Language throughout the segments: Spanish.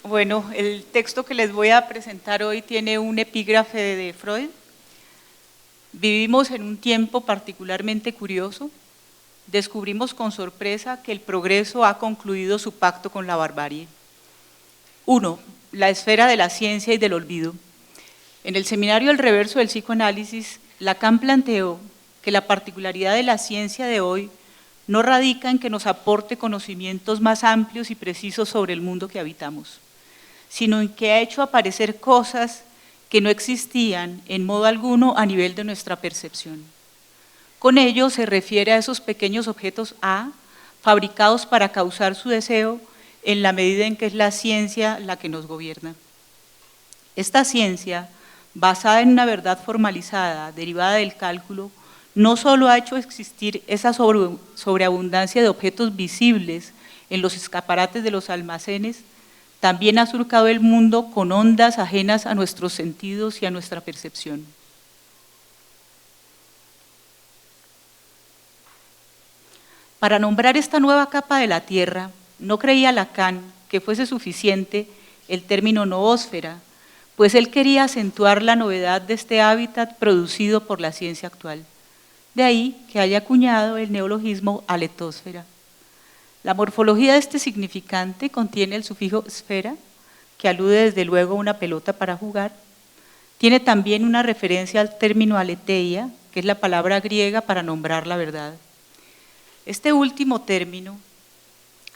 Bueno, el texto que les voy a presentar hoy tiene un epígrafe de Freud. Vivimos en un tiempo particularmente curioso. Descubrimos con sorpresa que el progreso ha concluido su pacto con la barbarie. 1. La esfera de la ciencia y del olvido. En el seminario El reverso del psicoanálisis, Lacan planteó que la particularidad de la ciencia de hoy no radica en que nos aporte conocimientos más amplios y precisos sobre el mundo que habitamos, sino en que ha hecho aparecer cosas que no existían en modo alguno a nivel de nuestra percepción. Con ello se refiere a esos pequeños objetos fabricados para causar su deseo en la medida en que es la ciencia la que nos gobierna. Esta ciencia, basada en una verdad formalizada, derivada del cálculo, no solo ha hecho existir esa sobreabundancia de objetos visibles en los escaparates de los almacenes, también ha surcado el mundo con ondas ajenas a nuestros sentidos y a nuestra percepción. Para nombrar esta nueva capa de la Tierra, no creía Lacan que fuese suficiente el término noósfera, pues él quería acentuar la novedad de este hábitat producido por la ciencia actual. De ahí que haya acuñado el neologismo aletósfera. La morfología de este significante contiene el sufijo esfera, que alude desde luego a una pelota para jugar. Tiene también una referencia al término aletheia, que es la palabra griega para nombrar la verdad. Este último término,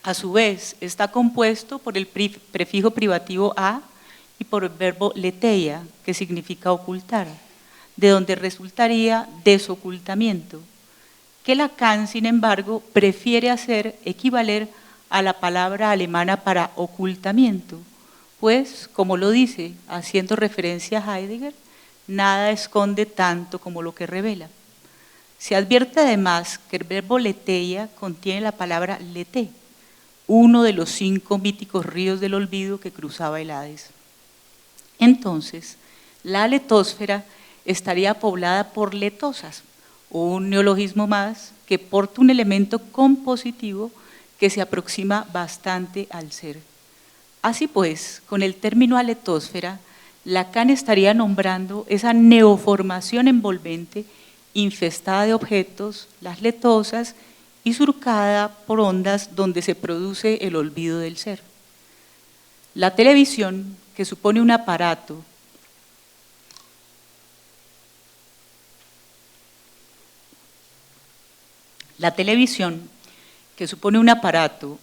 a su vez, está compuesto por el prefijo privativo a y por el verbo letheia, que significa ocultar, de donde resultaría desocultamiento, que Lacan, sin embargo, prefiere hacer equivaler a la palabra alemana para ocultamiento, pues, como lo dice, haciendo referencia a Heidegger, nada esconde tanto como lo que revela. Se advierte además que el verbo letheia contiene la palabra leté, uno de los 5 míticos ríos del olvido que cruzaba el Hades. Entonces, la aletósfera estaría poblada por letosas, un neologismo más que porta un elemento compositivo que se aproxima bastante al ser. Así pues, con el término aletósfera, Lacan estaría nombrando esa neoformación envolvente infestada de objetos, las letosas, y surcada por ondas donde se produce el olvido del ser. La televisión, que supone un aparato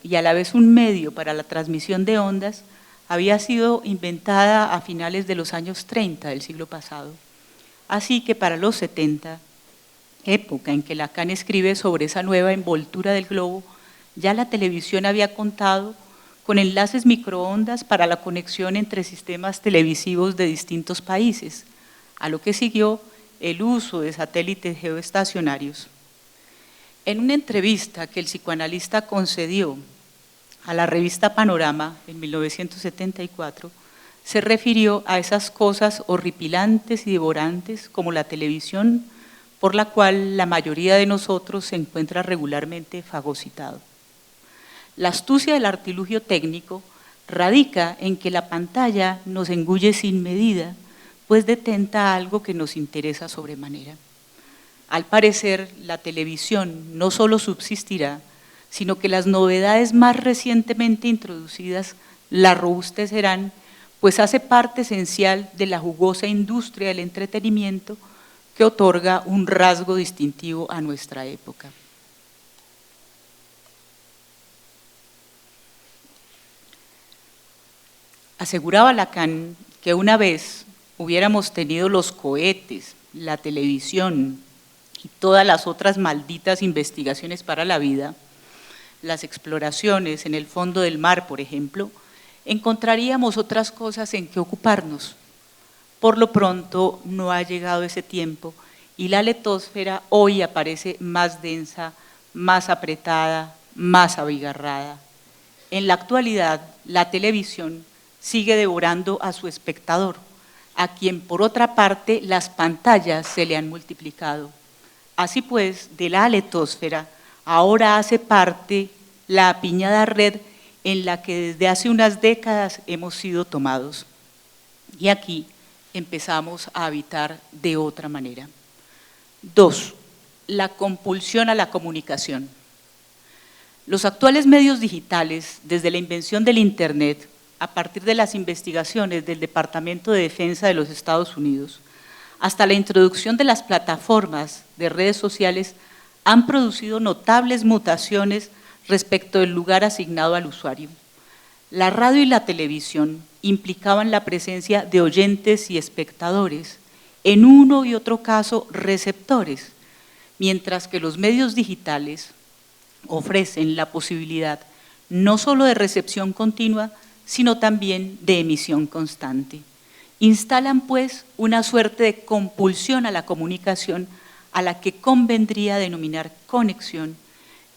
y a la vez un medio para la transmisión de ondas, había sido inventada a finales de los años 30 del siglo pasado. Así que para los 70, época en que Lacan escribe sobre esa nueva envoltura del globo, ya la televisión había contado con enlaces microondas para la conexión entre sistemas televisivos de distintos países, a lo que siguió el uso de satélites geoestacionarios. En una entrevista que el psicoanalista concedió a la revista Panorama en 1974, se refirió a esas cosas horripilantes y devorantes como la televisión, por la cual la mayoría de nosotros se encuentra regularmente fagocitado. La astucia del artilugio técnico radica en que la pantalla nos engulle sin medida, pues detenta algo que nos interesa sobremanera. Al parecer, la televisión no solo subsistirá, sino que las novedades más recientemente introducidas la robustecerán, pues hace parte esencial de la jugosa industria del entretenimiento que otorga un rasgo distintivo a nuestra época. Aseguraba Lacan que una vez hubiéramos tenido los cohetes, la televisión y todas las otras malditas investigaciones para la vida, las exploraciones en el fondo del mar, por ejemplo, encontraríamos otras cosas en que ocuparnos. Por lo pronto no ha llegado ese tiempo y la aletósfera hoy aparece más densa, más apretada, más abigarrada. En la actualidad, la televisión sigue devorando a su espectador, a quien por otra parte las pantallas se le han multiplicado. Así pues, de la aletósfera ahora hace parte la apiñada red en la que desde hace unas décadas hemos sido tomados. Y aquí empezamos a habitar de otra manera. 2. La compulsión a la comunicación. Los actuales medios digitales, desde la invención del Internet, a partir de las investigaciones del Departamento de Defensa de los Estados Unidos, hasta la introducción de las plataformas de redes sociales, han producido notables mutaciones respecto del lugar asignado al usuario. La radio y la televisión implicaban la presencia de oyentes y espectadores, en uno y otro caso receptores, mientras que los medios digitales ofrecen la posibilidad no solo de recepción continua, sino también de emisión constante. Instalan, pues, una suerte de compulsión a la comunicación a la que convendría denominar conexión,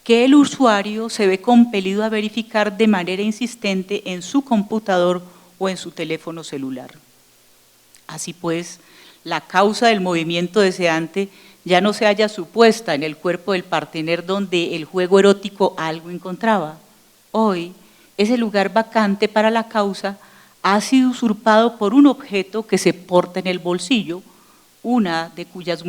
que el usuario se ve compelido a verificar de manera insistente en su computador o en su teléfono celular. Así pues, la causa del movimiento deseante ya no se halla supuesta en el cuerpo del partener donde el juego erótico algo encontraba. Hoy, ese lugar vacante para la causa ha sido usurpado por un objeto que se porta en el bolsillo, una de cuyas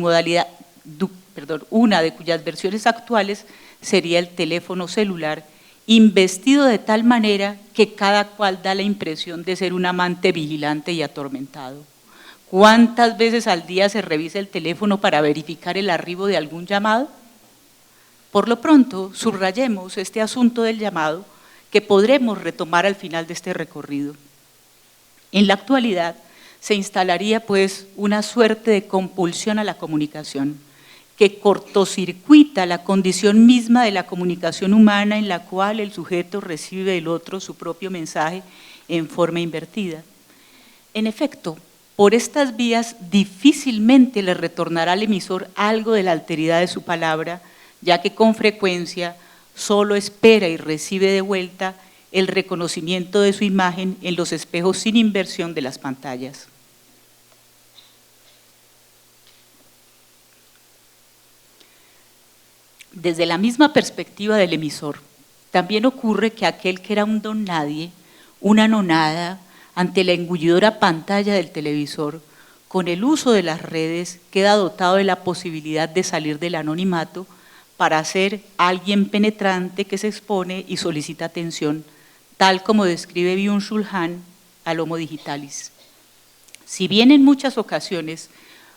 versiones actuales sería el teléfono celular, investido de tal manera que cada cual da la impresión de ser un amante vigilante y atormentado. ¿Cuántas veces al día se revisa el teléfono para verificar el arribo de algún llamado? Por lo pronto, subrayemos este asunto del llamado que podremos retomar al final de este recorrido. En la actualidad se instalaría pues una suerte de compulsión a la comunicación que cortocircuita la condición misma de la comunicación humana en la cual el sujeto recibe del otro su propio mensaje en forma invertida. En efecto, por estas vías difícilmente le retornará al emisor algo de la alteridad de su palabra, ya que con frecuencia solo espera y recibe de vuelta el reconocimiento de su imagen en los espejos sin inversión de las pantallas. Desde la misma perspectiva del emisor, también ocurre que aquel que era un don nadie, una nonada, ante la engullidora pantalla del televisor, con el uso de las redes queda dotado de la posibilidad de salir del anonimato para ser alguien penetrante que se expone y solicita atención, tal como describe Byung-Chul Han al Homo Digitalis. Si bien en muchas ocasiones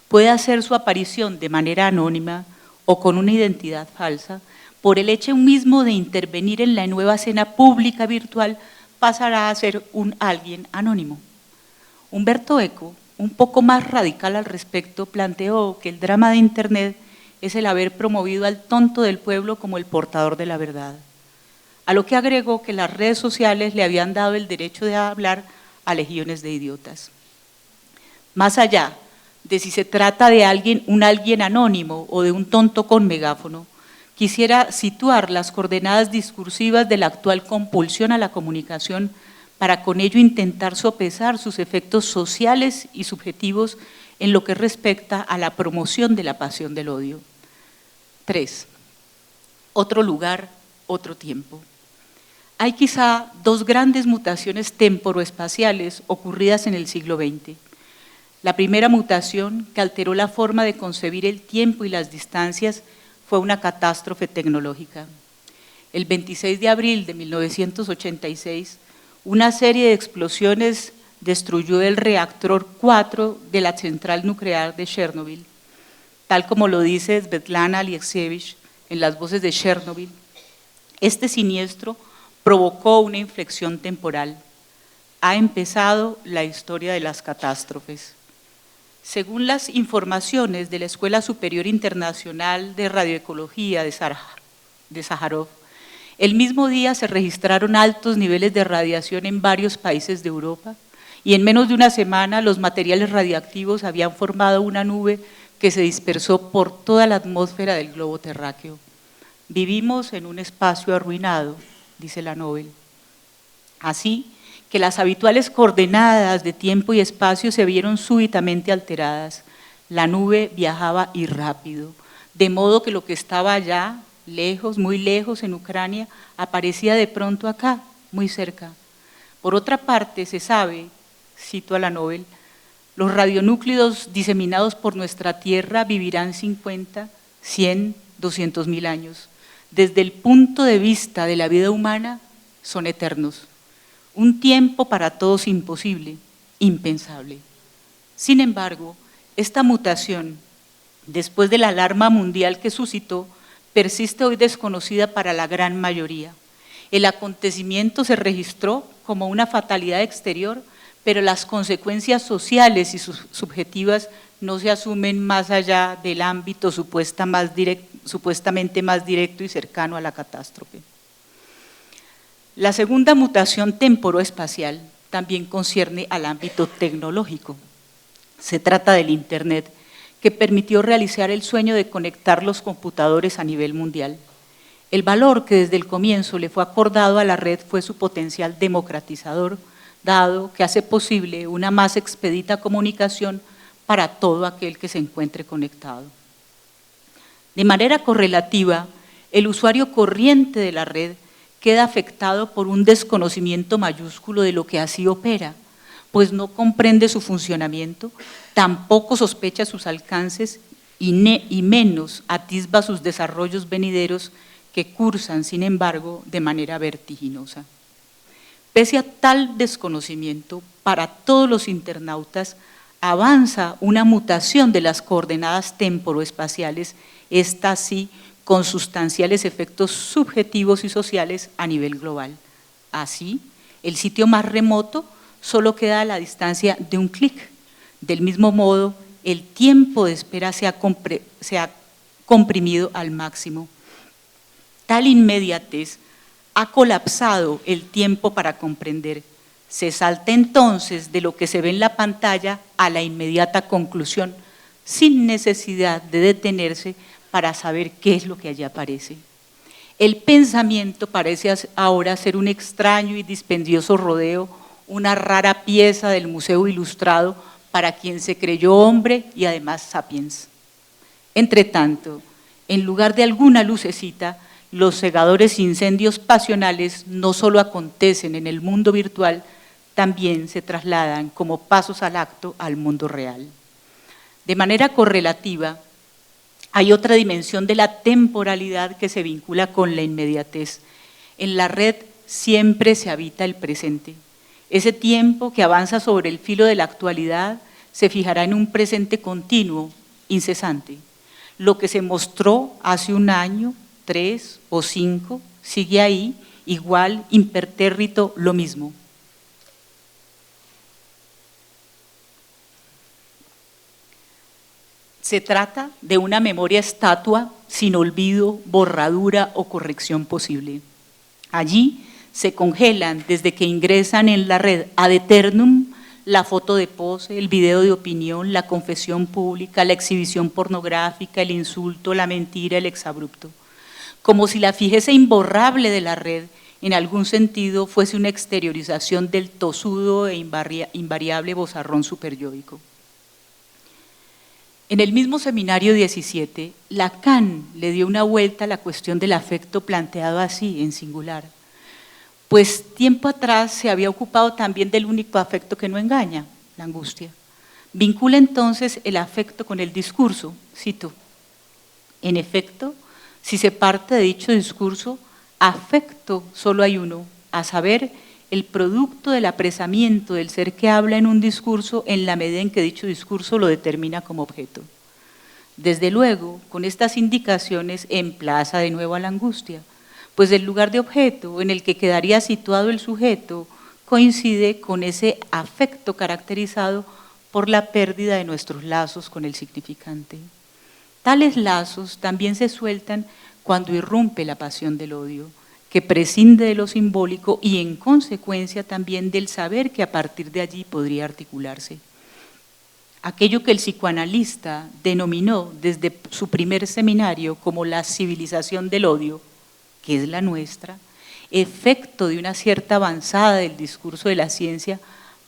puede hacer su aparición de manera anónima o con una identidad falsa, por el hecho mismo de intervenir en la nueva escena pública virtual, pasará a ser un alguien anónimo. Humberto Eco, un poco más radical al respecto, planteó que el drama de Internet es el haber promovido al tonto del pueblo como el portador de la verdad, a lo que agregó que las redes sociales le habían dado el derecho de hablar a legiones de idiotas. Más allá de si se trata de un alguien anónimo o de un tonto con megáfono, quisiera situar las coordenadas discursivas de la actual compulsión a la comunicación para con ello intentar sopesar sus efectos sociales y subjetivos en lo que respecta a la promoción de la pasión del odio. 3. Otro lugar, otro tiempo. Hay quizá dos grandes mutaciones temporoespaciales ocurridas en el siglo XX. La primera mutación, que alteró la forma de concebir el tiempo y las distancias, fue una catástrofe tecnológica. El 26 de abril de 1986, una serie de explosiones destruyó el reactor 4 de la central nuclear de Chernobyl. Tal como lo dice Svetlana Alexievich en Las voces de Chernobyl, este siniestro provocó una inflexión temporal. Ha empezado la historia de las catástrofes. Según las informaciones de la Escuela Superior Internacional de Radioecología de Sájarov, el mismo día se registraron altos niveles de radiación en varios países de Europa y en menos de una semana los materiales radiactivos habían formado una nube que se dispersó por toda la atmósfera del globo terráqueo. Vivimos en un espacio arruinado, dice la Nobel. Así que las habituales coordenadas de tiempo y espacio se vieron súbitamente alteradas. La nube viajaba y rápido, de modo que lo que estaba allá, lejos, muy lejos en Ucrania, aparecía de pronto acá, muy cerca. Por otra parte, se sabe, cito a la Nobel, los radionúclidos diseminados por nuestra Tierra vivirán 50, 100, 200.000 años. Desde el punto de vista de la vida humana, son eternos. Un tiempo para todos imposible, impensable. Sin embargo, esta mutación, después de la alarma mundial que suscitó, persiste hoy desconocida para la gran mayoría. El acontecimiento se registró como una fatalidad exterior, pero las consecuencias sociales y subjetivas no se asumen más allá del ámbito supuestamente más directo y cercano a la catástrofe. La segunda mutación temporoespacial también concierne al ámbito tecnológico. Se trata del Internet, que permitió realizar el sueño de conectar los computadores a nivel mundial. El valor que desde el comienzo le fue acordado a la red fue su potencial democratizador, dado que hace posible una más expedita comunicación para todo aquel que se encuentre conectado. De manera correlativa, el usuario corriente de la red queda afectado por un desconocimiento mayúsculo de lo que así opera, pues no comprende su funcionamiento, tampoco sospecha sus alcances y menos atisba sus desarrollos venideros que cursan, sin embargo, de manera vertiginosa. Pese a tal desconocimiento, para todos los internautas avanza una mutación de las coordenadas temporoespaciales, esta sí con sustanciales efectos subjetivos y sociales a nivel global. Así, el sitio más remoto solo queda a la distancia de un clic. Del mismo modo, el tiempo de espera se ha comprimido al máximo. Tal inmediatez ha colapsado el tiempo para comprender. Se salta entonces de lo que se ve en la pantalla a la inmediata conclusión, sin necesidad de detenerse para saber qué es lo que allí aparece. El pensamiento parece ahora ser un extraño y dispendioso rodeo, una rara pieza del Museo Ilustrado para quien se creyó hombre y además sapiens. Entretanto, en lugar de alguna lucecita, los cegadores incendios pasionales no solo acontecen en el mundo virtual, también se trasladan como pasos al acto al mundo real. De manera correlativa, hay otra dimensión de la temporalidad que se vincula con la inmediatez. En la red siempre se habita el presente. Ese tiempo que avanza sobre el filo de la actualidad se fijará en un presente continuo, incesante. Lo que se mostró hace un año, 3 o 5, sigue ahí, igual, impertérrito, lo mismo. Se trata de una memoria estatua sin olvido, borradura o corrección posible. Allí se congelan desde que ingresan en la red ad eternum la foto de pose, el video de opinión, la confesión pública, la exhibición pornográfica, el insulto, la mentira, el exabrupto. Como si la fijeza imborrable de la red en algún sentido fuese una exteriorización del tosudo e invariable vozarrón superyoico. En el mismo seminario 17, Lacan le dio una vuelta a la cuestión del afecto planteado así, en singular, pues tiempo atrás se había ocupado también del único afecto que no engaña, la angustia. Vincula entonces el afecto con el discurso, cito, en efecto, si se parte de dicho discurso, afecto solo hay uno, a saber, el producto del apresamiento del ser que habla en un discurso en la medida en que dicho discurso lo determina como objeto. Desde luego, con estas indicaciones emplaza de nuevo a la angustia, pues el lugar de objeto en el que quedaría situado el sujeto coincide con ese afecto caracterizado por la pérdida de nuestros lazos con el significante. Tales lazos también se sueltan cuando irrumpe la pasión del odio, que prescinde de lo simbólico y en consecuencia también del saber que a partir de allí podría articularse. Aquello que el psicoanalista denominó desde su primer seminario como la civilización del odio, que es la nuestra, efecto de una cierta avanzada del discurso de la ciencia,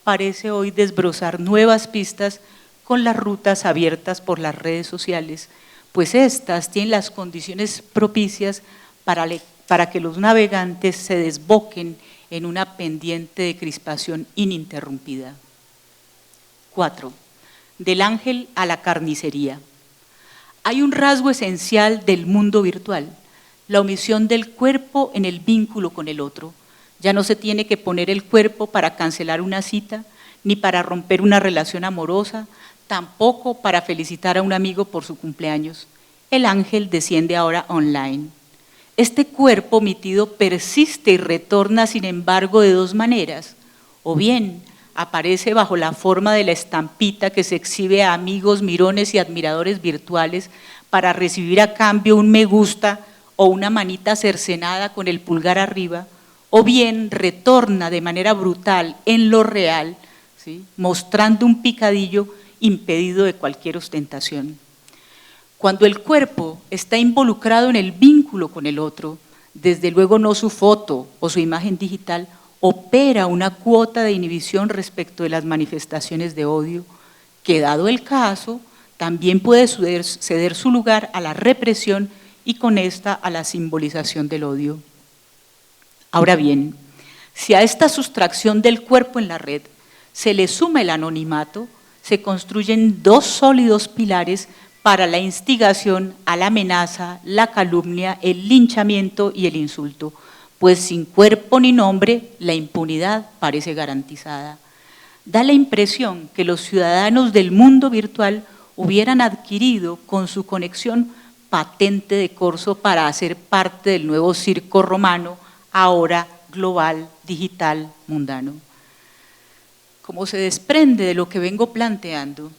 parece hoy desbrozar nuevas pistas con las rutas abiertas por las redes sociales, pues estas tienen las condiciones propicias para que los navegantes se desboquen en una pendiente de crispación ininterrumpida. 4. Del ángel a la carnicería. Hay un rasgo esencial del mundo virtual, la omisión del cuerpo en el vínculo con el otro. Ya no se tiene que poner el cuerpo para cancelar una cita, ni para romper una relación amorosa, tampoco para felicitar a un amigo por su cumpleaños. El ángel desciende ahora online. Este cuerpo omitido persiste y retorna, sin embargo, de dos maneras. O bien aparece bajo la forma de la estampita que se exhibe a amigos, mirones y admiradores virtuales para recibir a cambio un me gusta o una manita cercenada con el pulgar arriba, o bien retorna de manera brutal en lo real, ¿sí?, mostrando un picadillo impedido de cualquier ostentación. Cuando el cuerpo está involucrado en el vínculo con el otro, desde luego no su foto o su imagen digital, opera una cuota de inhibición respecto de las manifestaciones de odio, que dado el caso, también puede ceder su lugar a la represión y con esta a la simbolización del odio. Ahora bien, si a esta sustracción del cuerpo en la red se le suma el anonimato, se construyen dos sólidos pilares para la instigación a la amenaza, la calumnia, el linchamiento y el insulto, pues sin cuerpo ni nombre, la impunidad parece garantizada. Da la impresión que los ciudadanos del mundo virtual hubieran adquirido con su conexión patente de corso para hacer parte del nuevo circo romano, ahora global, digital, mundano. Como se desprende de lo que vengo planteando,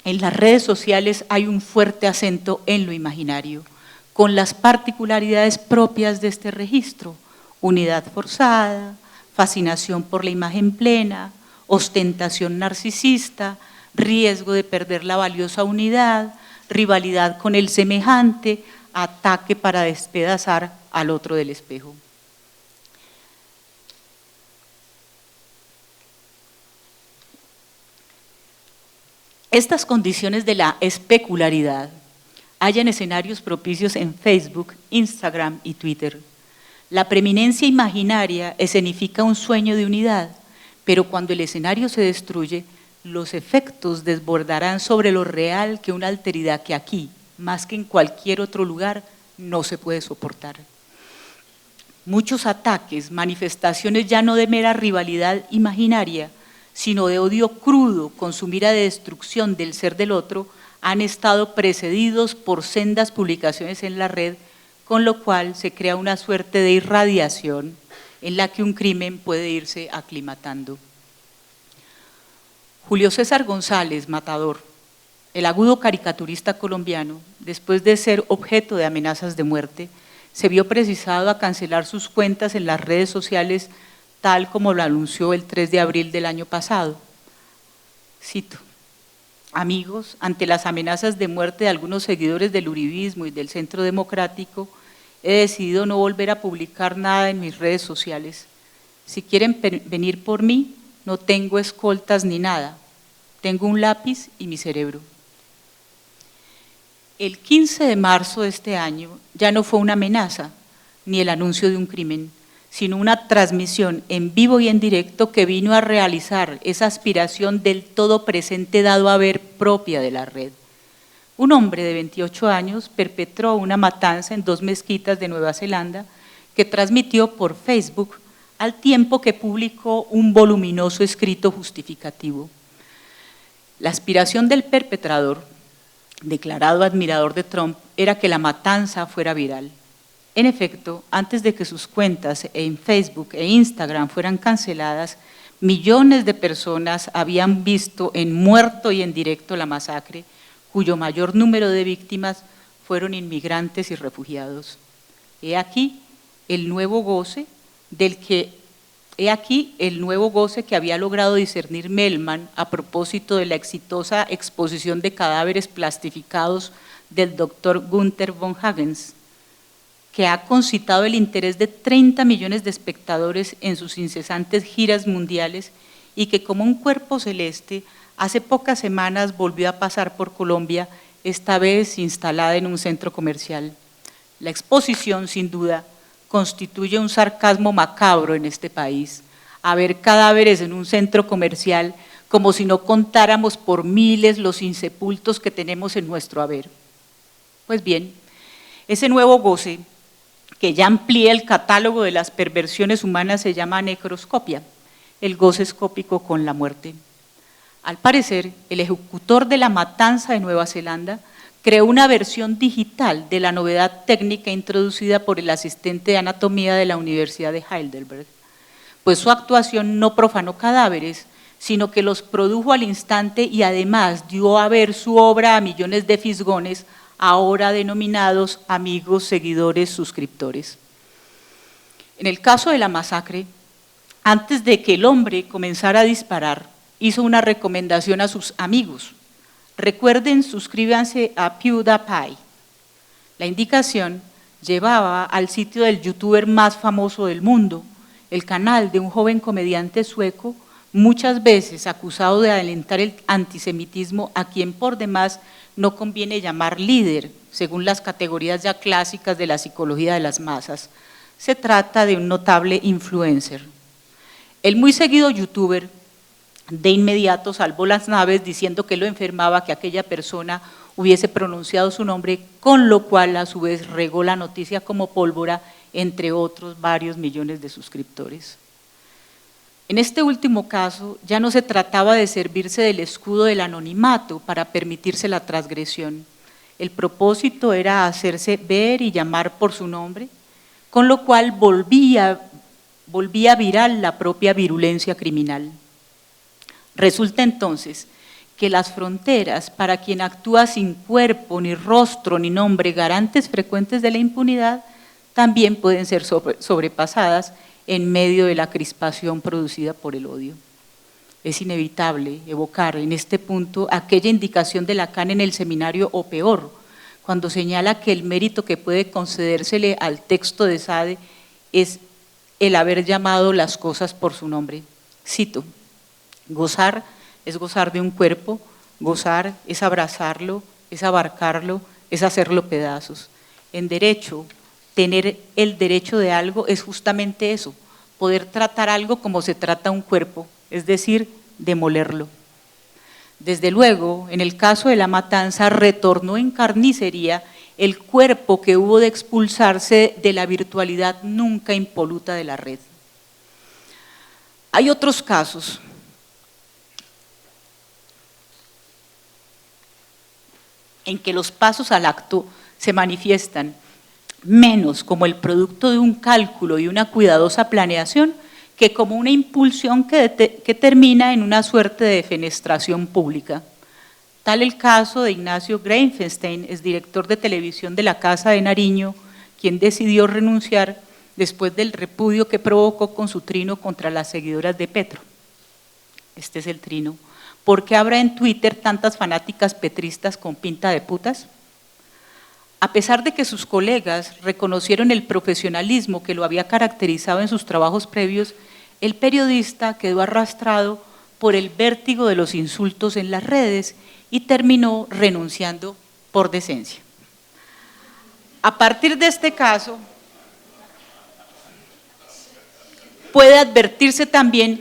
en las redes sociales hay un fuerte acento en lo imaginario, con las particularidades propias de este registro: unidad forzada, fascinación por la imagen plena, ostentación narcisista, riesgo de perder la valiosa unidad, rivalidad con el semejante, ataque para despedazar al otro del espejo. Estas condiciones de la especularidad hallan escenarios propicios en Facebook, Instagram y Twitter. La preeminencia imaginaria escenifica un sueño de unidad, pero cuando el escenario se destruye, los efectos desbordarán sobre lo real que una alteridad que aquí, más que en cualquier otro lugar, no se puede soportar. Muchos ataques, manifestaciones ya no de mera rivalidad imaginaria, sino de odio crudo con su mira de destrucción del ser del otro, han estado precedidos por sendas publicaciones en la red, con lo cual se crea una suerte de irradiación en la que un crimen puede irse aclimatando. Julio César González, Matador, el agudo caricaturista colombiano, después de ser objeto de amenazas de muerte, se vio precisado a cancelar sus cuentas en las redes sociales, tal como lo anunció el 3 de abril del año pasado. Cito: amigos, ante las amenazas de muerte de algunos seguidores del uribismo y del Centro Democrático, he decidido no volver a publicar nada en mis redes sociales. Si quieren venir por mí, no tengo escoltas ni nada, tengo un lápiz y mi cerebro. El 15 de marzo de este año ya no fue una amenaza, ni el anuncio de un crimen, sino una transmisión en vivo y en directo que vino a realizar esa aspiración del todo presente dado a ver propia de la red. Un hombre de 28 años perpetró una matanza en 2 mezquitas de Nueva Zelanda que transmitió por Facebook al tiempo que publicó un voluminoso escrito justificativo. La aspiración del perpetrador, declarado admirador de Trump, era que la matanza fuera viral. En efecto, antes de que sus cuentas en Facebook e Instagram fueran canceladas, millones de personas habían visto en muerto y en directo la masacre, cuyo mayor número de víctimas fueron inmigrantes y refugiados. He aquí el nuevo goce que había logrado discernir Mellman a propósito de la exitosa exposición de cadáveres plastificados del doctor Gunther von Hagens, que ha concitado el interés de 30 millones de espectadores en sus incesantes giras mundiales y que como un cuerpo celeste hace pocas semanas volvió a pasar por Colombia, esta vez instalada en un centro comercial. La exposición, sin duda, constituye un sarcasmo macabro en este país. A ver cadáveres en un centro comercial como si no contáramos por miles los insepultos que tenemos en nuestro haber. Pues bien, ese nuevo goce, que ya amplía el catálogo de las perversiones humanas, se llama necroscopia, el goce escópico con la muerte. Al parecer, el ejecutor de la matanza de Nueva Zelanda creó una versión digital de la novedad técnica introducida por el asistente de anatomía de la Universidad de Heidelberg, pues su actuación no profanó cadáveres, sino que los produjo al instante y además dio a ver su obra a millones de fisgones, ahora denominados amigos, seguidores, suscriptores. En el caso de la masacre, antes de que el hombre comenzara a disparar, hizo una recomendación a sus amigos. Recuerden, suscríbanse a PewDiePie. La indicación llevaba al sitio del youtuber más famoso del mundo, el canal de un joven comediante sueco, muchas veces acusado de alentar el antisemitismo, a quien por demás no conviene llamar líder, según las categorías ya clásicas de la psicología de las masas. Se trata de un notable influencer. El muy seguido youtuber de inmediato salvó las naves diciendo que lo enfermaba que aquella persona hubiese pronunciado su nombre, con lo cual a su vez regó la noticia como pólvora entre otros varios millones de suscriptores. En este último caso ya no se trataba de servirse del escudo del anonimato para permitirse la transgresión. El propósito era hacerse ver y llamar por su nombre, con lo cual volvía viral la propia virulencia criminal. Resulta entonces que las fronteras para quien actúa sin cuerpo, ni rostro, ni nombre, garantes frecuentes de la impunidad, también pueden ser sobrepasadas en medio de la crispación producida por el odio. Es inevitable evocar en este punto aquella indicación de Lacan en el seminario O Peor, cuando señala que el mérito que puede concedérsele al texto de Sade es el haber llamado las cosas por su nombre. Cito: gozar es gozar de un cuerpo, gozar es abrazarlo, es abarcarlo, es hacerlo pedazos. En derecho, tener el derecho de algo es justamente eso, poder tratar algo como se trata un cuerpo, es decir, demolerlo. Desde luego, en el caso de la matanza, retornó en carnicería el cuerpo que hubo de expulsarse de la virtualidad nunca impoluta de la red. Hay otros casos en que los pasos al acto se manifiestan menos como el producto de un cálculo y una cuidadosa planeación que como una impulsión que termina en una suerte de defenestración pública. Tal el caso de Ignacio Greifenstein, exdirector de televisión de la Casa de Nariño, quien decidió renunciar después del repudio que provocó con su trino contra las seguidoras de Petro. Este es el trino. ¿Por qué habrá en Twitter tantas fanáticas petristas con pinta de putas? A pesar de que sus colegas reconocieron el profesionalismo que lo había caracterizado en sus trabajos previos, el periodista quedó arrastrado por el vértigo de los insultos en las redes y terminó renunciando por decencia. A partir de este caso, puede advertirse también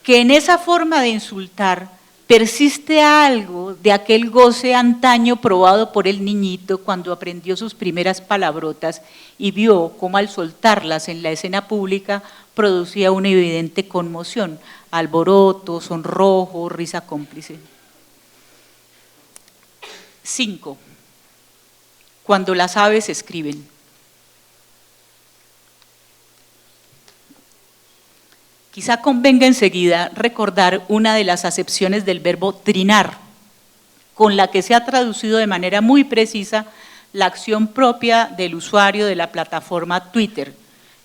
que en esa forma de insultar persiste algo de aquel goce antaño probado por el niñito cuando aprendió sus primeras palabrotas y vio cómo al soltarlas en la escena pública producía una evidente conmoción, alboroto, sonrojo, risa cómplice. 5. Cuando las aves escriben. Quizá convenga enseguida recordar una de las acepciones del verbo trinar, con la que se ha traducido de manera muy precisa la acción propia del usuario de la plataforma Twitter,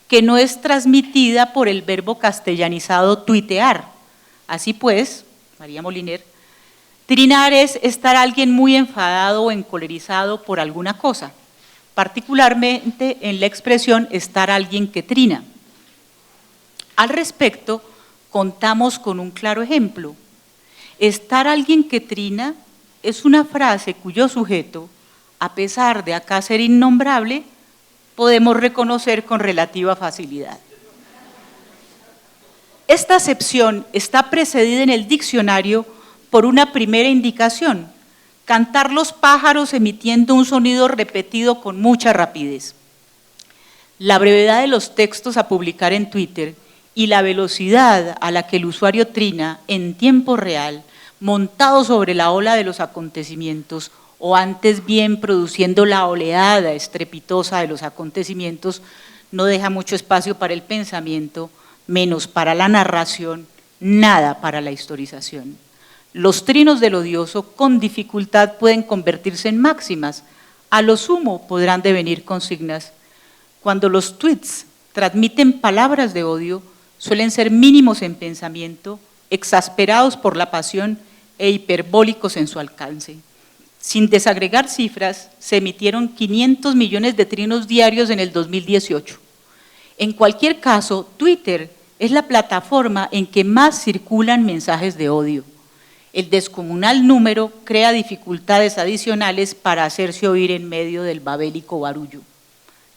que no es transmitida por el verbo castellanizado tuitear. Así pues, María Moliner, trinar es estar alguien muy enfadado o encolerizado por alguna cosa, particularmente en la expresión estar alguien que trina. Al respecto, contamos con un claro ejemplo. Estar alguien que trina es una frase cuyo sujeto, a pesar de acá ser innombrable, podemos reconocer con relativa facilidad. Esta acepción está precedida en el diccionario por una primera indicación: cantar los pájaros emitiendo un sonido repetido con mucha rapidez. La brevedad de los textos a publicar en Twitter y la velocidad a la que el usuario trina en tiempo real, montado sobre la ola de los acontecimientos, o antes bien produciendo la oleada estrepitosa de los acontecimientos, no deja mucho espacio para el pensamiento, menos para la narración, nada para la historización. Los trinos del odioso con dificultad pueden convertirse en máximas, a lo sumo podrán devenir consignas. Cuando los tweets transmiten palabras de odio, suelen ser mínimos en pensamiento, exasperados por la pasión e hiperbólicos en su alcance. Sin desagregar cifras, se emitieron 500 millones de trinos diarios en el 2018. En cualquier caso, Twitter es la plataforma en que más circulan mensajes de odio. El descomunal número crea dificultades adicionales para hacerse oír en medio del babélico barullo.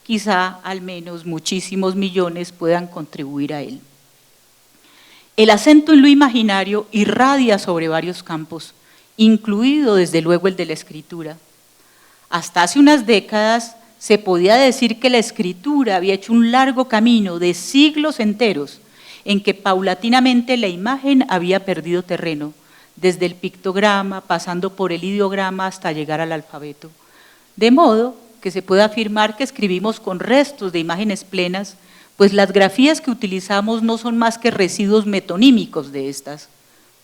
Quizá al menos muchísimos millones puedan contribuir a él. El acento en lo imaginario irradia sobre varios campos, incluido desde luego el de la escritura. Hasta hace unas décadas se podía decir que la escritura había hecho un largo camino de siglos enteros en que paulatinamente la imagen había perdido terreno, desde el pictograma, pasando por el ideograma hasta llegar al alfabeto. De modo que se puede afirmar que escribimos con restos de imágenes plenas, pues las grafías que utilizamos no son más que residuos metonímicos de estas.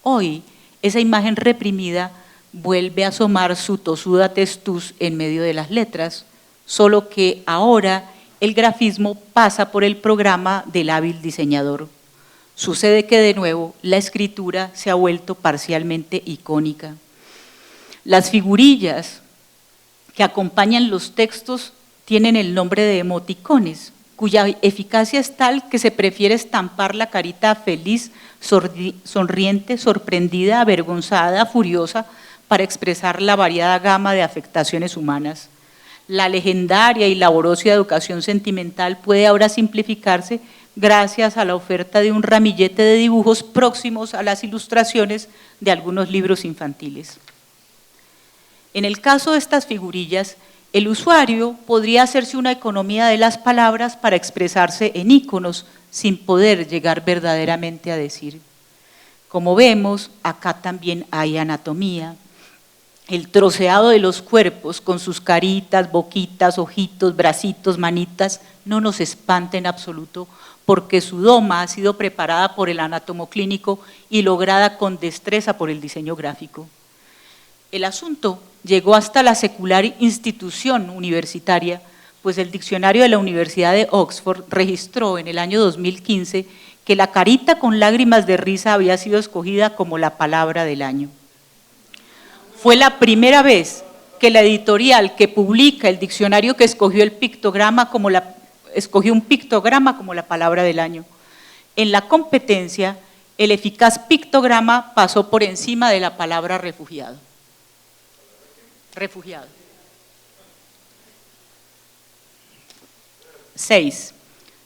Hoy, esa imagen reprimida vuelve a asomar su tosuda testuz en medio de las letras, solo que ahora el grafismo pasa por el programa del hábil diseñador. Sucede que de nuevo la escritura se ha vuelto parcialmente icónica. Las figurillas que acompañan los textos tienen el nombre de emoticones, cuya eficacia es tal que se prefiere estampar la carita feliz, sonriente, sorprendida, avergonzada, furiosa, para expresar la variada gama de afectaciones humanas. La legendaria y laboriosa educación sentimental puede ahora simplificarse gracias a la oferta de un ramillete de dibujos próximos a las ilustraciones de algunos libros infantiles. En el caso de estas figurillas, el usuario podría hacerse una economía de las palabras para expresarse en íconos sin poder llegar verdaderamente a decir. Como vemos, acá también hay anatomía. El troceado de los cuerpos con sus caritas, boquitas, ojitos, bracitos, manitas, no nos espanta en absoluto, porque su doma ha sido preparada por el anatomo clínico y lograda con destreza por el diseño gráfico. El asunto llegó hasta la secular institución universitaria, pues el diccionario de la Universidad de Oxford registró en el año 2015 que la carita con lágrimas de risa había sido escogida como la palabra del año. Fue la primera vez que la editorial que publica el diccionario que escogió un pictograma como la palabra del año. En la competencia, el eficaz pictograma pasó por encima de la palabra refugiado. Refugiado. 6.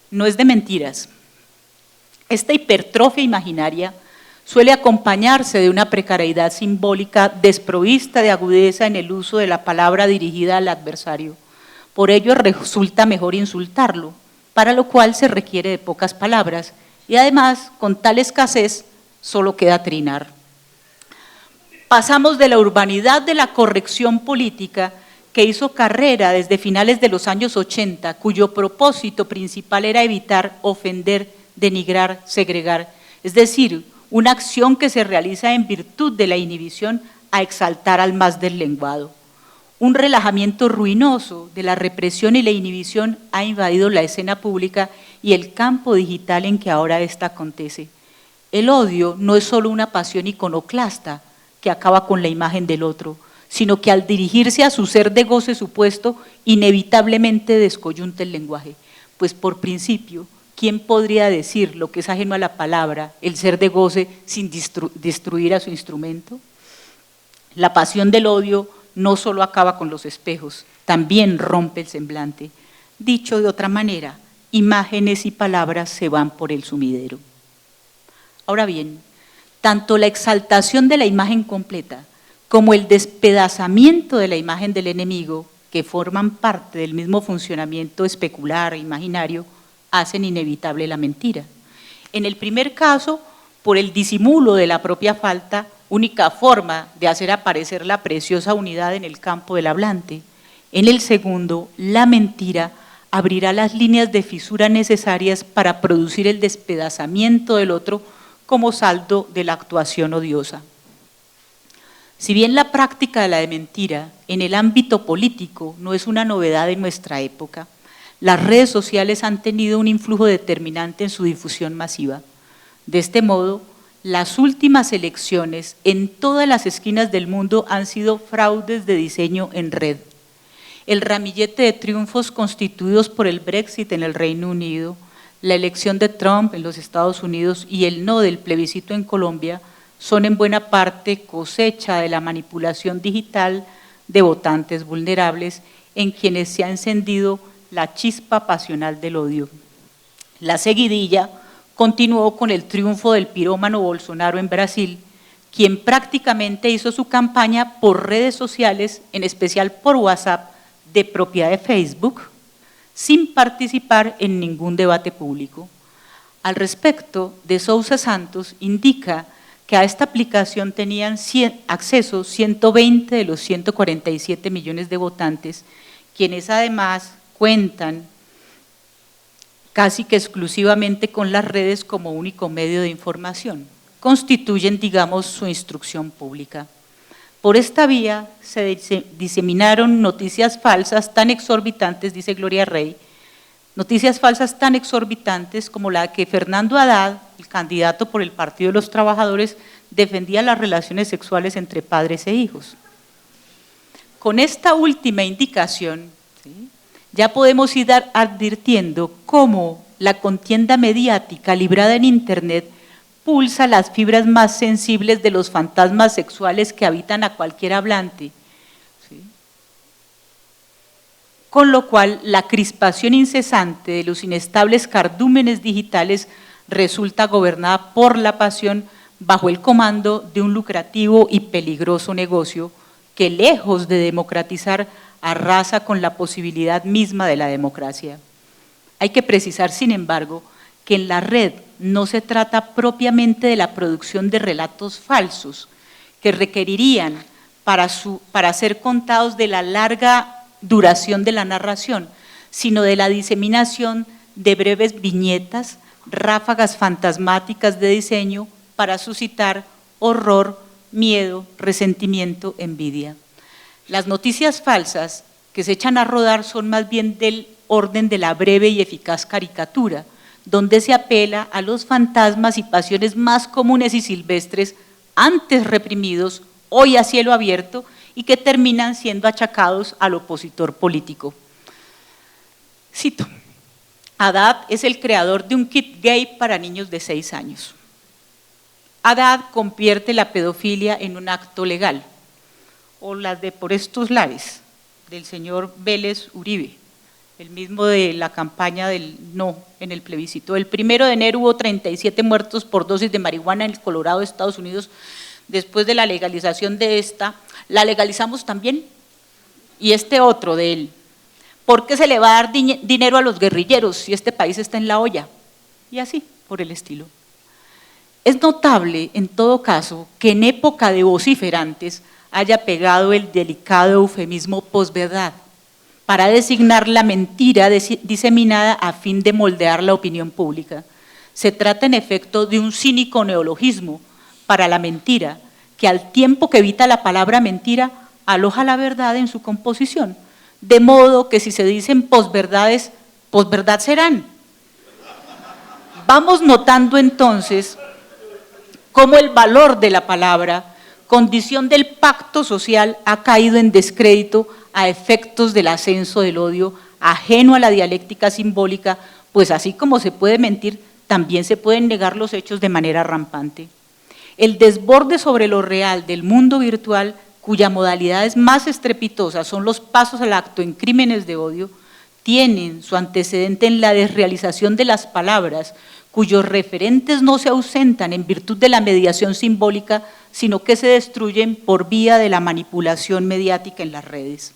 No es de mentiras. Esta hipertrofia imaginaria suele acompañarse de una precariedad simbólica desprovista de agudeza en el uso de la palabra dirigida al adversario. Por ello resulta mejor insultarlo, para lo cual se requiere de pocas palabras y además, con tal escasez, solo queda trinar. Pasamos de la urbanidad de la corrección política que hizo carrera desde finales de los años 80, cuyo propósito principal era evitar, ofender, denigrar, segregar, es decir, una acción que se realiza en virtud de la inhibición, a exaltar al más deslenguado. Un relajamiento ruinoso de la represión y la inhibición ha invadido la escena pública y el campo digital en que ahora ésta acontece. El odio no es solo una pasión iconoclasta que acaba con la imagen del otro, sino que al dirigirse a su ser de goce supuesto, inevitablemente descoyunta el lenguaje, pues por principio, ¿quién podría decir lo que es ajeno a la palabra, el ser de goce, sin destruir a su instrumento? La pasión del odio no solo acaba con los espejos, también rompe el semblante. Dicho de otra manera, imágenes y palabras se van por el sumidero. Ahora bien, tanto la exaltación de la imagen completa como el despedazamiento de la imagen del enemigo, que forman parte del mismo funcionamiento especular e imaginario, hacen inevitable la mentira. En el primer caso, por el disimulo de la propia falta, única forma de hacer aparecer la preciosa unidad en el campo del hablante. En el segundo, la mentira abrirá las líneas de fisura necesarias para producir el despedazamiento del otro como saldo de la actuación odiosa. Si bien la práctica de la mentira en el ámbito político no es una novedad en nuestra época, las redes sociales han tenido un influjo determinante en su difusión masiva. De este modo, las últimas elecciones en todas las esquinas del mundo han sido fraudes de diseño en red. El ramillete de triunfos constituidos por el Brexit en el Reino Unido, la elección de Trump en los Estados Unidos y el no del plebiscito en Colombia son en buena parte cosecha de la manipulación digital de votantes vulnerables en quienes se ha encendido la chispa pasional del odio. La seguidilla continuó con el triunfo del pirómano Bolsonaro en Brasil, quien prácticamente hizo su campaña por redes sociales, en especial por WhatsApp, de propiedad de Facebook, sin participar en ningún debate público. Al respecto, de Sousa Santos indica que a esta aplicación tenían acceso 120 de los 147 millones de votantes, quienes además cuentan casi que exclusivamente con las redes como único medio de información. Constituyen, digamos, su instrucción pública. Por esta vía se diseminaron noticias falsas tan exorbitantes, dice Gloria Rey, noticias falsas tan exorbitantes como la que Fernando Haddad, el candidato por el Partido de los Trabajadores, defendía las relaciones sexuales entre padres e hijos. Con esta última indicación, ¿sí?, ya podemos ir advirtiendo cómo la contienda mediática librada en Internet pulsa las fibras más sensibles de los fantasmas sexuales que habitan a cualquier hablante, ¿sí?, con lo cual la crispación incesante de los inestables cardúmenes digitales resulta gobernada por la pasión bajo el comando de un lucrativo y peligroso negocio que, lejos de democratizar, arrasa con la posibilidad misma de la democracia. Hay que precisar, sin embargo, que en la red no se trata propiamente de la producción de relatos falsos que requerirían para ser contados de la larga duración de la narración, sino de la diseminación de breves viñetas, ráfagas fantasmáticas de diseño para suscitar horror, miedo, resentimiento, envidia. Las noticias falsas que se echan a rodar son más bien del orden de la breve y eficaz caricatura, donde se apela a los fantasmas y pasiones más comunes y silvestres, antes reprimidos, hoy a cielo abierto, y que terminan siendo achacados al opositor político. Cito: Haddad es el creador de un kit gay para niños de 6 años. Haddad convierte la pedofilia en un acto legal, o las de Por estos lares, del señor Vélez Uribe, el mismo de la campaña del no en el plebiscito. El 1 de enero hubo 37 muertos por dosis de marihuana en el Colorado, Estados Unidos. Después de la legalización de esta, la legalizamos también, y este otro de él. ¿Por qué se le va a dar dinero a los guerrilleros si este país está en la olla? Y así, por el estilo. Es notable, en todo caso, que en época de vociferantes haya pegado el delicado eufemismo posverdad para designar la mentira diseminada a fin de moldear la opinión pública. Se trata en efecto de un cínico neologismo para la mentira, que al tiempo que evita la palabra mentira, aloja la verdad en su composición, de modo que si se dicen posverdades, posverdad serán. Vamos notando entonces cómo el valor de la palabra, condición del pacto social, ha caído en descrédito a efectos del ascenso del odio, ajeno a la dialéctica simbólica, pues así como se puede mentir, también se pueden negar los hechos de manera rampante. El desborde sobre lo real del mundo virtual, cuya modalidad es más estrepitosa son los pasos al acto en crímenes de odio, tienen su antecedente en la desrealización de las palabras, cuyos referentes no se ausentan en virtud de la mediación simbólica, sino que se destruyen por vía de la manipulación mediática en las redes.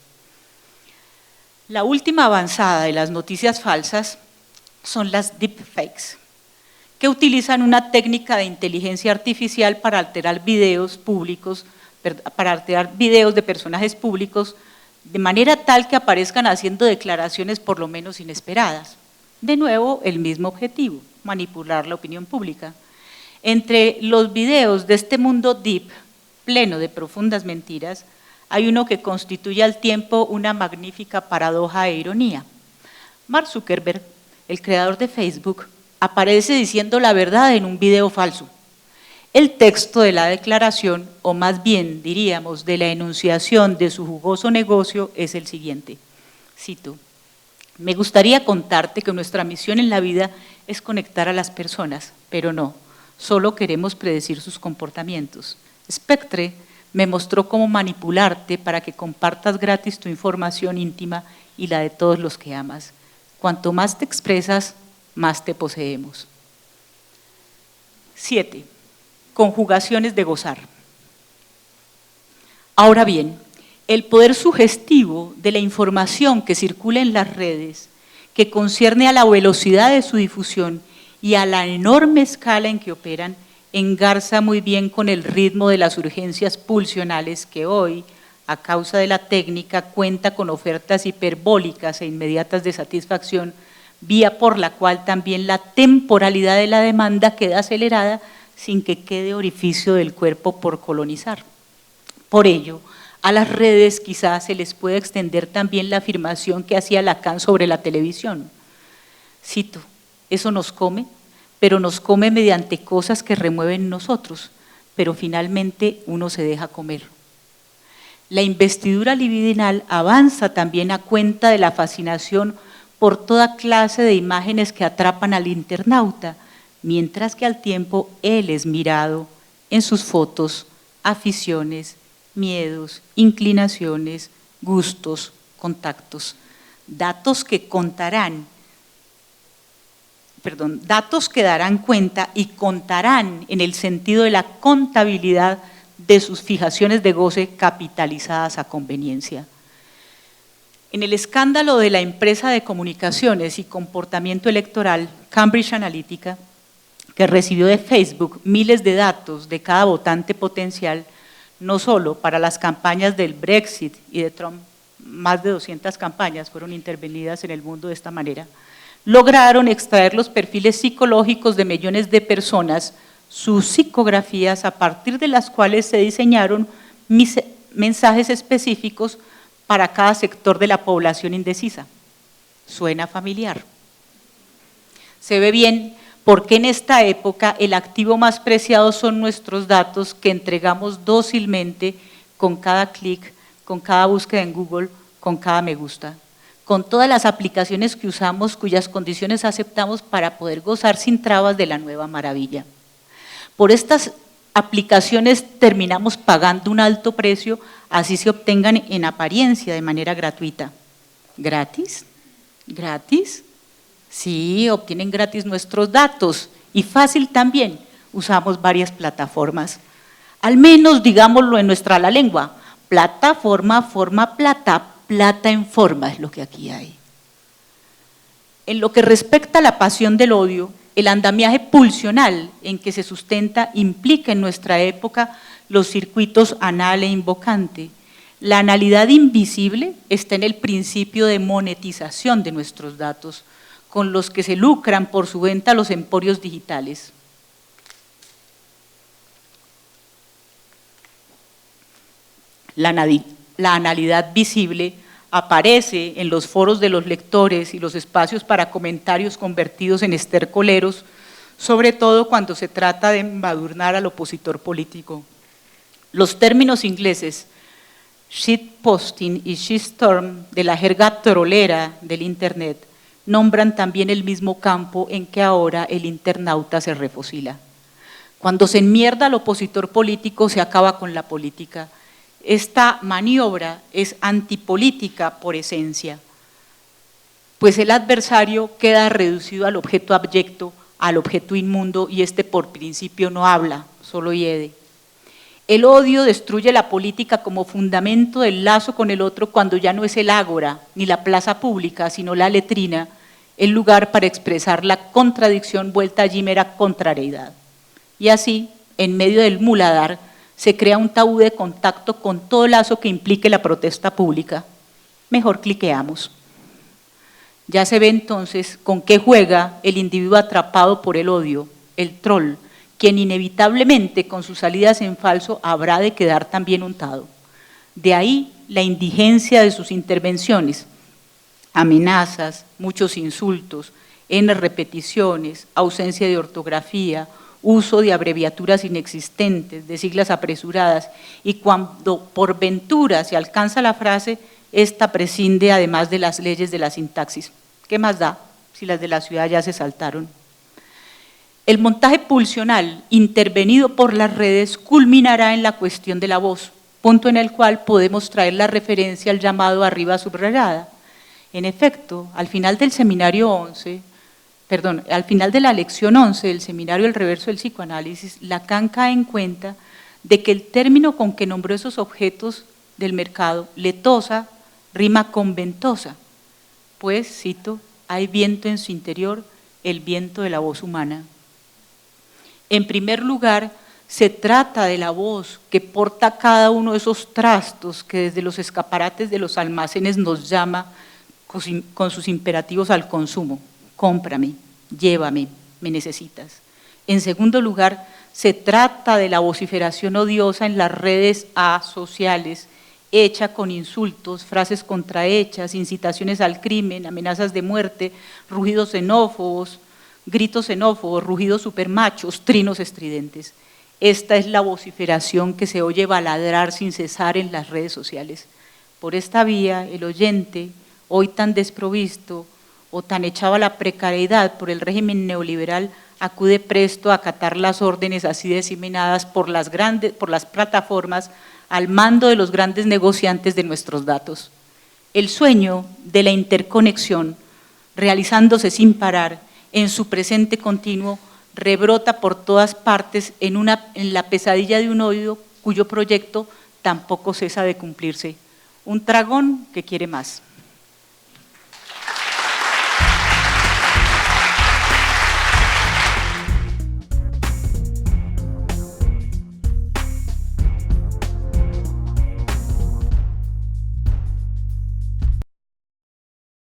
La última avanzada de las noticias falsas son las deepfakes, que utilizan una técnica de inteligencia artificial para alterar videos públicos, para alterar videos de personajes públicos, de manera tal que aparezcan haciendo declaraciones por lo menos inesperadas. De nuevo, el mismo objetivo, manipular la opinión pública. Entre los videos de este mundo deep, pleno de profundas mentiras, hay uno que constituye al tiempo una magnífica paradoja e ironía. Mark Zuckerberg, el creador de Facebook, aparece diciendo la verdad en un video falso. El texto de la declaración, o más bien diríamos de la enunciación de su jugoso negocio, es el siguiente, cito: me gustaría contarte que nuestra misión en la vida es conectar a las personas, pero no, solo queremos predecir sus comportamientos. Spectre me mostró cómo manipularte para que compartas gratis tu información íntima y la de todos los que amas. Cuanto más te expresas, más te poseemos. 7. Conjugaciones de gozar. Ahora bien, el poder sugestivo de la información que circula en las redes, que concierne a la velocidad de su difusión y a la enorme escala en que operan, engarza muy bien con el ritmo de las urgencias pulsionales que hoy, a causa de la técnica, cuenta con ofertas hiperbólicas e inmediatas de satisfacción, vía por la cual también la temporalidad de la demanda queda acelerada sin que quede orificio del cuerpo por colonizar. Por ello, a las redes quizás se les pueda extender también la afirmación que hacía Lacan sobre la televisión. Cito: eso nos come, pero nos come mediante cosas que remueven nosotros, pero finalmente uno se deja comer. La investidura libidinal avanza también a cuenta de la fascinación por toda clase de imágenes que atrapan al internauta, mientras que al tiempo él es mirado en sus fotos, aficiones, miedos, inclinaciones, gustos, contactos, datos que darán cuenta y contarán en el sentido de la contabilidad de sus fijaciones de goce capitalizadas a conveniencia. En el escándalo de la empresa de comunicaciones y comportamiento electoral Cambridge Analytica, que recibió de Facebook miles de datos de cada votante potencial, no solo para las campañas del Brexit y de Trump, más de 200 campañas fueron intervenidas en el mundo de esta manera, lograron extraer los perfiles psicológicos de millones de personas, sus psicografías, a partir de las cuales se diseñaron mensajes específicos para cada sector de la población indecisa. ¿Suena familiar? Se ve bien porque en esta época el activo más preciado son nuestros datos que entregamos dócilmente con cada clic, con cada búsqueda en Google, con cada me gusta, con todas las aplicaciones que usamos cuyas condiciones aceptamos para poder gozar sin trabas de la nueva maravilla. Por estas aplicaciones terminamos pagando un alto precio, así se obtengan en apariencia de manera gratuita. ¿Gratis? ¿Gratis? Sí, obtienen gratis nuestros datos y fácil también, usamos varias plataformas. Al menos digámoslo en nuestra la lengua, plataforma, forma, plata, plata en forma es lo que aquí hay. En lo que respecta a la pasión del odio, el andamiaje pulsional en que se sustenta implica en nuestra época los circuitos anal e invocante. La analidad invisible está en el principio de monetización de nuestros datos, con los que se lucran por su venta a los emporios digitales. La analidad visible aparece en los foros de los lectores y los espacios para comentarios convertidos en estercoleros, sobre todo cuando se trata de embadurnar al opositor político. Los términos ingleses shitposting y shitstorm de la jerga trolera del Internet nombran también el mismo campo en que ahora el internauta se refocila. Cuando se enmierda al opositor político se acaba con la política. Esta maniobra es antipolítica por esencia. pues el adversario queda reducido al objeto abyecto, al objeto inmundo, y este por principio no habla, solo hiede. El odio destruye la política como fundamento del lazo con el otro cuando ya no es el ágora ni la plaza pública, sino la letrina, el lugar para expresar la contradicción vuelta allí mera contrariedad. Y así, en medio del muladar, se crea un tabú de contacto con todo lazo que implique la protesta pública. Mejor cliqueamos. Ya se ve entonces con qué juega el individuo atrapado por el odio, el troll, quien inevitablemente con sus salidas en falso habrá de quedar también untado. De ahí la indigencia de sus intervenciones, amenazas, muchos insultos, repeticiones, ausencia de ortografía, uso de abreviaturas inexistentes, de siglas apresuradas, y cuando por ventura se alcanza la frase, esta prescinde además de las leyes de la sintaxis. ¿Qué más da si las de la ciudad ya se saltaron? El montaje pulsional intervenido por las redes culminará en la cuestión de la voz, punto en el cual podemos traer la referencia al llamado arriba subrayada. En efecto, al final del seminario 11, al final de la lección 11 del seminario El reverso del psicoanálisis, Lacan cae en cuenta de que el término con que nombró esos objetos del mercado, letosa, rima con ventosa, pues, cito, hay viento en su interior, el viento de la voz humana. En primer lugar, se trata de la voz que porta cada uno de esos trastos que desde los escaparates de los almacenes nos llama con sus imperativos al consumo. Cómprame, llévame, me necesitas. En segundo lugar, se trata de la vociferación odiosa en las redes asociales, hecha con insultos, frases contrahechas, incitaciones al crimen, amenazas de muerte, rugidos xenófobos, gritos xenófobos, rugidos supermachos, trinos estridentes. Esta es la vociferación que se oye baladrar sin cesar en las redes sociales. Por esta vía, el oyente, hoy tan desprovisto o tan echado a la precariedad por el régimen neoliberal, acude presto a acatar las órdenes así diseminadas por las plataformas al mando de los grandes negociantes de nuestros datos. El sueño de la interconexión, realizándose sin parar, en su presente continuo, rebrota por todas partes en la pesadilla de un odio cuyo proyecto tampoco cesa de cumplirse. Un dragón que quiere más.